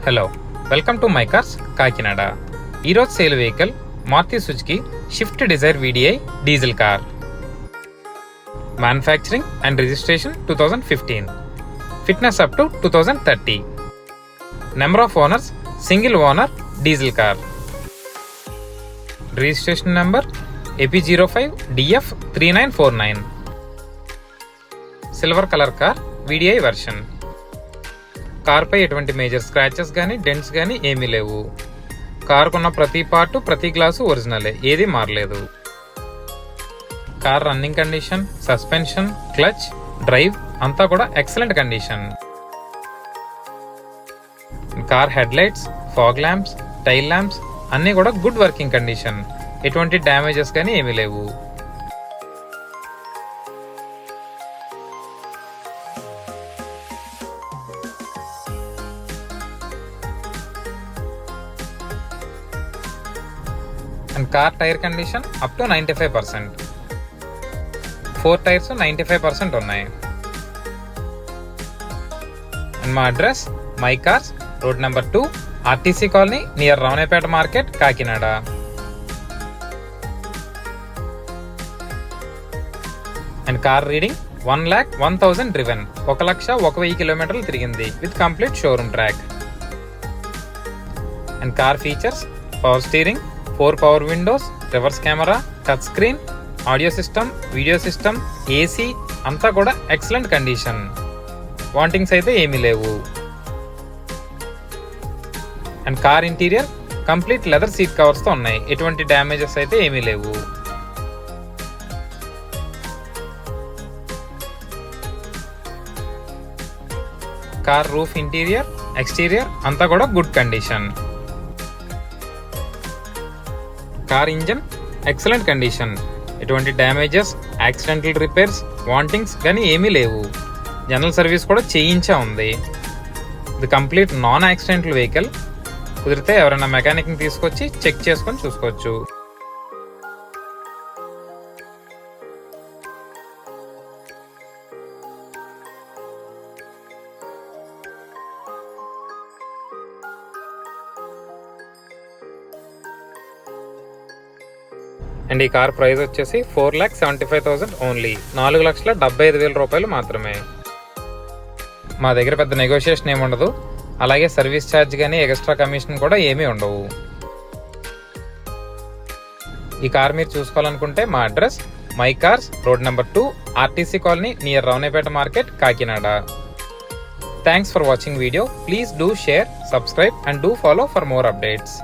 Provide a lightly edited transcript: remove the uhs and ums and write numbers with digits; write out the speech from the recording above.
Hello, welcome to My Cars Kakinada. ఈరోజు sale vehicle Maruti Suzuki Swift Dzire VDI diesel car. Manufacturing and registration 2015. Fitness up to 2030. Number of owners single owner diesel car. Registration number AP05DF3949. Silver colour car VDI version. కార్పై ఎటువంటి major scratches కానీ dents కానీ ఏమీ లేవు. కారుకున్న ప్రతి part ప్రతి glass ఒరిజినలే, ఏది మారలేదు. Car running condition, suspension, clutch, drive అంతా కూడా excellent condition. Car head lights, fog lamps, tail lamps అన్నీ కూడా గుడ్ వర్కింగ్ కండిషన్. ఎటువంటి డ్యామేజెస్ కానీ ఏమీ లేవు. And car tyre condition up to 95%. 4 tyres 95% ఉన్నాయి. అండ్ మా address my cars, road number 2, RTC colony, near Ravanapeta market, Kakinada. And car reading 1,01,000 driven, 1,01,000 కిలోమీటర్లు తిరిగింది with complete showroom track. And car features power steering, 4 power Windows, reverse camera, touch screen, audio system, video system, AC అంతా కూడా excellent condition. Vomitings అయితే ఏమీ లేవు. And car interior complete leather seat covers తో ఉన్నాయి. ఎటువంటి డ్యామేజెస్ అయితే ఏమీ లేవు. కార్ రూఫ్ ఇంటీరియర్, ఎక్స్టీరియర్ అంతా కూడా good condition. Car engine excellent condition. ఎటువంటి డ్యామేజెస్, యాక్సిడెంటల్ రిపేర్స్, వాంటింగ్స్ కానీ ఏమీ లేవు. జనరల్ సర్వీస్ కూడా చేయించా ఉంది. ఇది కంప్లీట్ నాన్ యాక్సిడెంటల్ వెహికల్. కుదిరితే ఎవరైనా మెకానిక్ని తీసుకొచ్చి చెక్ చేసుకొని చూసుకోవచ్చు. అండ్ ఈ కార్ ప్రైస్ వచ్చేసి 4,75,000 ఓన్లీ, 4,75,000 రూపాయలు మాత్రమే. మా దగ్గర పెద్ద నెగోషియేషన్ ఏమి ఉండదు. అలాగే సర్వీస్ ఛార్జ్ కానీ ఎక్స్ట్రా కమిషన్ కూడా ఏమీ ఉండవు. ఈ కార్ మీరు చూసుకోవాలనుకుంటే మా address my cars, road number 2, RTC colony, near Ravanapeta market, Kakinada. Thanks for watching video. Please do share, subscribe and do follow for more updates.